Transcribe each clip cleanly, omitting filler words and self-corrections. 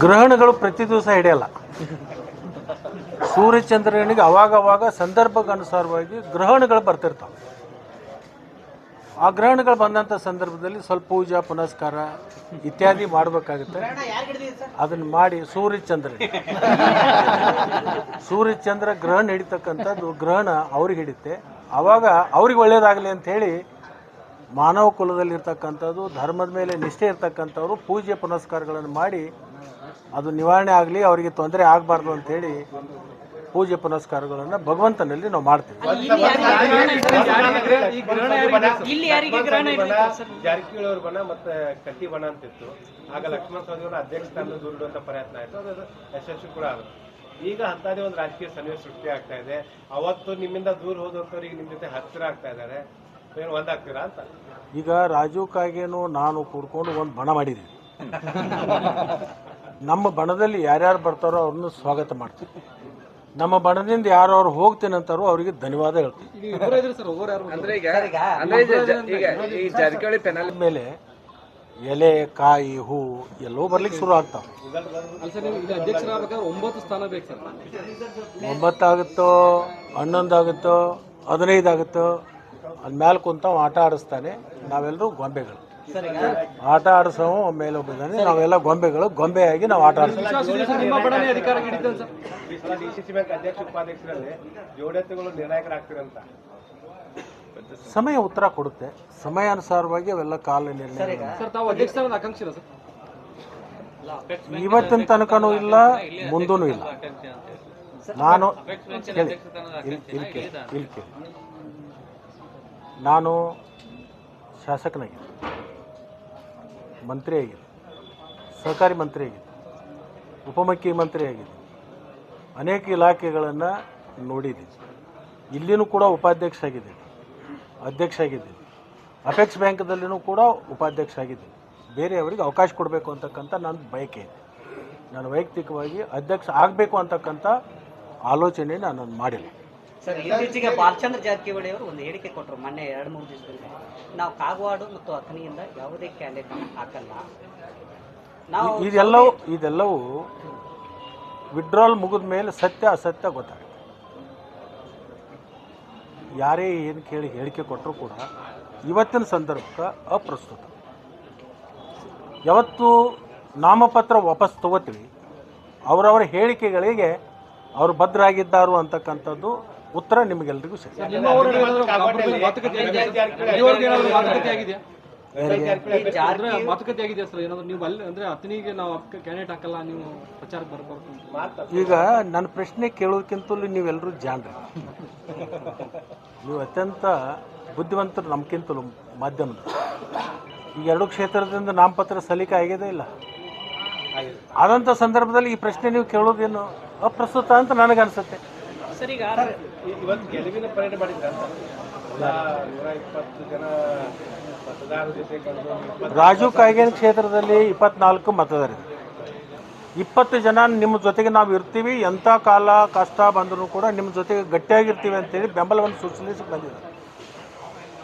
ಗ್ರಹಣಗಳು ಪ್ರತಿ ದಿವಸ ಹಿಡಿಯಲ್ಲ. ಸೂರ್ಯಚಂದ್ರನಿಗೆ ಅವಾಗವಾಗ ಸಂದರ್ಭಕ್ಕನುಸಾರವಾಗಿ ಗ್ರಹಣಗಳು ಬರ್ತಿರ್ತಾವೆ. ಆ ಗ್ರಹಣಗಳು ಬಂದಂಥ ಸಂದರ್ಭದಲ್ಲಿ ಸ್ವಲ್ಪ ಪೂಜಾ ಪುನಸ್ಕಾರ ಇತ್ಯಾದಿ ಮಾಡಬೇಕಾಗುತ್ತೆ. ಅದನ್ನು ಮಾಡಿ ಸೂರ್ಯಚಂದ್ರ ಗ್ರಹಣ ಹಿಡಿತಕ್ಕಂಥದ್ದು ಗ್ರಹಣ ಅವ್ರಿಗೆ ಹಿಡಿತೆ. ಆವಾಗ ಅವ್ರಿಗೆ ಒಳ್ಳೇದಾಗಲಿ ಅಂಥೇಳಿ ಮಾನವ ಕುಲದಲ್ಲಿರ್ತಕ್ಕಂಥದ್ದು ಧರ್ಮದ ಮೇಲೆ ನಿಷ್ಠೆ ಇರ್ತಕ್ಕಂಥವ್ರು ಪೂಜೆ ಪುನಸ್ಕಾರಗಳನ್ನು ಮಾಡಿ ಅದು ನಿವಾರಣೆ ಆಗಲಿ, ಅವರಿಗೆ ತೊಂದರೆ ಆಗಬಾರ್ದು ಅಂಥೇಳಿ ಪೂಜೆ ಪುನಸ್ಕಾರಗಳನ್ನು ಭಗವಂತನಲ್ಲಿ ನಾವು ಮಾಡ್ತೀವಿ. ಜಾರಕಿಹೊಳಿ ಅವ್ರ ಬಣ ಮತ್ತೆ ಕಟ್ಟಿ ಬಣ ಅಂತಿತ್ತು. ಆಗ ಲಕ್ಷ್ಮಣ ಸ್ವಾಮಿ ಅವರ ಅಧ್ಯಕ್ಷ ಸ್ಥಾನ ದೂರಿಡುವಂತ ಪ್ರಯತ್ನ ಆಯಿತು. ಅದು ಯಶಸ್ವಿ ಕೂಡ ಆಗುತ್ತೆ. ಈಗ ಅಂಥದ್ದೇ ಒಂದು ರಾಜಕೀಯ ಸನ್ನಿವೇಶ ಸೃಷ್ಟಿ ಆಗ್ತಾ ಇದೆ. ಅವತ್ತು ನಿಮ್ಮಿಂದ ದೂರ ಹೋದಂಥವ್ರಿಗೆ ನಿಮ್ಮ ಜೊತೆ ಹತ್ತಿರ ಆಗ್ತಾ ಇದ್ದಾರೆ. ಏನು ಒಂದಾಗ್ತೀರಾ ಅಂತ? ಈಗ ರಾಜು ಕಾಗೇನು ನಾನು ಕೂಡ್ಕೊಂಡು ಒಂದು ಬಣ ಮಾಡಿದ್ದೀವಿ. ನಮ್ಮ ಬಣದಲ್ಲಿ ಯಾರ್ಯಾರು ಬರ್ತಾರೋ ಅವ್ರನ್ನ ಸ್ವಾಗತ ಮಾಡ್ತೀವಿ. ನಮ್ಮ ಬಣದಿಂದ ಯಾರು ಹೋಗ್ತೇನೆ ಅಂತಾರೋ ಅವರಿಗೆ ಧನ್ಯವಾದ ಹೇಳ್ತೀವಿ. ಮೇಲೆ ಎಲೆ ಕಾಯಿ ಹೂ ಎಲ್ಲೋ ಬರ್ಲಿಕ್ಕೆ ಶುರು ಆಗ್ತಾವೆ. 9 ಆಗುತ್ತೋ 11 ಆಗುತ್ತೋ 15 ಆಗುತ್ತೋ ಅದ್ ಮೇಲೆ ಕುಂತಾವ್ ಆಟ ಆಡಿಸ್ತಾನೆ. ನಾವೆಲ್ಲರೂ ಗೊಂಬೆಗಳು. ಆಟ ಆಡಿಸೋ ಮೇಲೆ ಒಬ್ಬಿದ್ದಾನೆ. ನಾವೆಲ್ಲ ಗೊಂಬೆಯಾಗಿ ನಾವು ಆಟ ಆಡ್ತೀವಿ. ಡಿಸಿಸಿ ಬ್ಯಾಂಕ್ ಅಧ್ಯಕ್ಷ ಉಪಾಧ್ಯಕ್ಷರಲ್ಲಿ ಜೋಡತೆಗಳು ನಿರ್ಣಾಯಕರಾಗ್ತಿರಂತ ಸಮಯ ಉತ್ತರ ಕೊಡುತ್ತೆ. ಸಮಯಾನುಸಾರವಾಗಿ ಅವೆಲ್ಲ ಕಾಲ ನಿರ್ಣಯ. ಇವತ್ತಿನ ತನಕನೂ ಇಲ್ಲ, ಮುಂದೂ ಇಲ್ಲ. ನಾನು ನಾನು ಶಾಸಕನಾಗಿದ್ದೆ, ಮಂತ್ರಿ ಆಗಿದ್ದೆ, ಸಹಕಾರಿ ಮಂತ್ರಿ ಆಗಿದ್ದೆ, ಉಪಮುಖ್ಯಮಂತ್ರಿ ಆಗಿದ್ದೆ, ಅನೇಕ ಇಲಾಖೆಗಳನ್ನು ನೋಡಿದ್ದೀನಿ. ಇಲ್ಲಿನೂ ಕೂಡ ಉಪಾಧ್ಯಕ್ಷ ಆಗಿದ್ದೀನಿ, ಅಧ್ಯಕ್ಷ ಆಗಿದ್ದೀನಿ. ಅಪೆಕ್ಸ್ ಬ್ಯಾಂಕ್ದಲ್ಲಿನೂ ಕೂಡ ಉಪಾಧ್ಯಕ್ಷ ಆಗಿದ್ದೀನಿ. ಬೇರೆಯವರಿಗೆ ಅವಕಾಶ ಕೊಡಬೇಕು ಅಂತಕ್ಕಂಥ ನನ್ನ ಬಯಕೆ ಇದೆ. ನಾನು ವೈಯಕ್ತಿಕವಾಗಿ ಅಧ್ಯಕ್ಷ ಆಗಬೇಕು ಅಂತಕ್ಕಂಥ ಆಲೋಚನೆ ನಾನು ಮಾಡಿಲ್ಲ. ಸರ್, ಇತ್ತೀಚೆಗೆ ಬಾಲಚಂದ್ರ ಜಾರಕಿಹೊಳಿ ಅವರು ಒಂದು ಹೇಳಿಕೆ ಕೊಟ್ಟರು ಮೊನ್ನೆ 2-3 ದಿವಸದಲ್ಲಿ. ನಾವು ಕಾಗವಾಡ ಮತ್ತು ಅಥಣಿಯಿಂದ ಯಾವುದೇ ಕ್ಯಾಂಡಿಡೇಟ್ ಹಾಕಲ್ಲ. ನಾವು ಇದೆಲ್ಲವೂ ವಿಡ್ರಾಲ್ ಮುಗಿದ ಮೇಲೆ ಸತ್ಯ ಅಸತ್ಯ ಗೊತ್ತಾಗುತ್ತೆ. ಯಾರೇ ಏನು ಕೇಳಿ ಹೇಳಿಕೆ ಕೊಟ್ಟರು ಕೂಡ ಇವತ್ತಿನ ಸಂದರ್ಭಕ್ಕೆ ಅಪ್ರಸ್ತುತ. ಯಾವತ್ತು ನಾಮಪತ್ರ ವಾಪಸ್ ತಗೋತೀವಿ ಅವರವರ ಹೇಳಿಕೆಗಳಿಗೆ ಅವರು ಭದ್ರಾಗಿದ್ದಾರು ಅಂತಕ್ಕಂಥದ್ದು ಉತ್ತರ ನಿಮಗೆಲ್ಲರಿಗೂ ಸಿಗ್ತದೆ. ಈಗ ನನ್ನ ಪ್ರಶ್ನೆ ಕೇಳೋದಕ್ಕಿಂತಲೂ ನೀವೆಲ್ಲರೂ ಜಾಣ್ರಿ. ನೀವು ಅತ್ಯಂತ ಬುದ್ಧಿವಂತರು ನಮ್ಗಿಂತಲೂ ಮಾಧ್ಯಮದ. ಈಗ 2 ಕ್ಷೇತ್ರದಿಂದ ನಾಮಪತ್ರ ಸಲ್ಲಿಕೆ ಆಗಿದೆ ಇಲ್ಲ. ಆದಂಥ ಸಂದರ್ಭದಲ್ಲಿ ಈ ಪ್ರಶ್ನೆ ನೀವು ಕೇಳೋದೇನು ಅಪ್ರಸ್ತುತ ಅಂತ ನನಗನ್ಸುತ್ತೆ. ಇವತ್ತು ಗೆಲುವಿನ ಪರೇಡ್ ಮಾಡಿದ್ದಾರೆ. 120 ಜನ ಮತದಾರರ ಜೊತೆ ರಾಜು ಕಾಗೇನ್ ಕ್ಷೇತ್ರದಲ್ಲಿ 24 ಮತದಾರರು. 20 ಜನ ನಿಮ್ಮ ಜೊತೆಗೆ ನಾವು ಇರ್ತೀವಿ, ಎಂಥ ಕಾಲ ಕಷ್ಟ ಬಂದರೂ ಕೂಡ ನಿಮ್ಮ ಜೊತೆಗೆ ಗಟ್ಟಿಯಾಗಿರ್ತೀವಿ ಅಂತೇಳಿ ಬೆಂಬಲವನ್ನು ಸೂಚಿಸಿ ಬಂದಿದ್ದಾರೆ.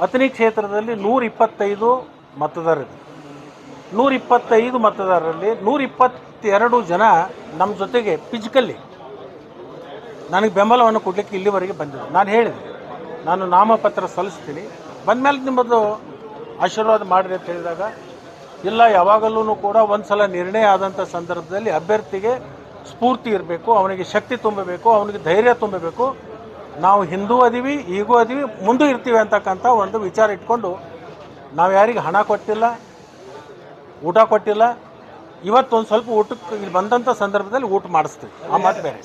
ಅಥಣಿ ಕ್ಷೇತ್ರದಲ್ಲಿ 125 ಮತದಾರರು. 125 ಮತದಾರರಲ್ಲಿ 122 ಜನ ನಮ್ಮ ಜೊತೆಗೆ ಫಿಸಿಕಲ್ಲಿ ನನಗೆ ಬೆಂಬಲವನ್ನು ಕೊಡಲಿಕ್ಕೆ ಇಲ್ಲಿವರೆಗೆ ಬಂದಿದೆ. ನಾನು ಹೇಳಿದೆ ನಾನು ನಾಮಪತ್ರ ಸಲ್ಲಿಸ್ತೀನಿ, ಬಂದಮೇಲೆ ನಿಮ್ಮದು ಆಶೀರ್ವಾದ ಮಾಡಿರಿ ಅಂತ ಹೇಳಿದಾಗ ಇಲ್ಲ, ಯಾವಾಗಲೂ ಕೂಡ ಒಂದು ಸಲ ನಿರ್ಣಯ ಆದಂಥ ಸಂದರ್ಭದಲ್ಲಿ ಅಭ್ಯರ್ಥಿಗೆ ಸ್ಫೂರ್ತಿ ಇರಬೇಕು, ಅವನಿಗೆ ಶಕ್ತಿ ತುಂಬಬೇಕು, ಅವನಿಗೆ ಧೈರ್ಯ ತುಂಬಬೇಕು. ನಾವು ಹಿಂದೂ ಅದೀವಿ, ಈಗೂ ಅದೀವಿ, ಮುಂದೂ ಇರ್ತೀವಿ ಅಂತಕ್ಕಂಥ ಒಂದು ವಿಚಾರ ಇಟ್ಕೊಂಡು ನಾವು ಯಾರಿಗೆ ಹಣ ಕೊಟ್ಟಿಲ್ಲ, ಊಟ ಕೊಟ್ಟಿಲ್ಲ. ಇವತ್ತೊಂದು ಸ್ವಲ್ಪ ಊಟಕ್ಕೆ ಇಲ್ಲಿ ಬಂದಂಥ ಸಂದರ್ಭದಲ್ಲಿ ಊಟ ಮಾಡಿಸ್ತೀವಿ. ಆ ಮಾತು ಬೇರೆ.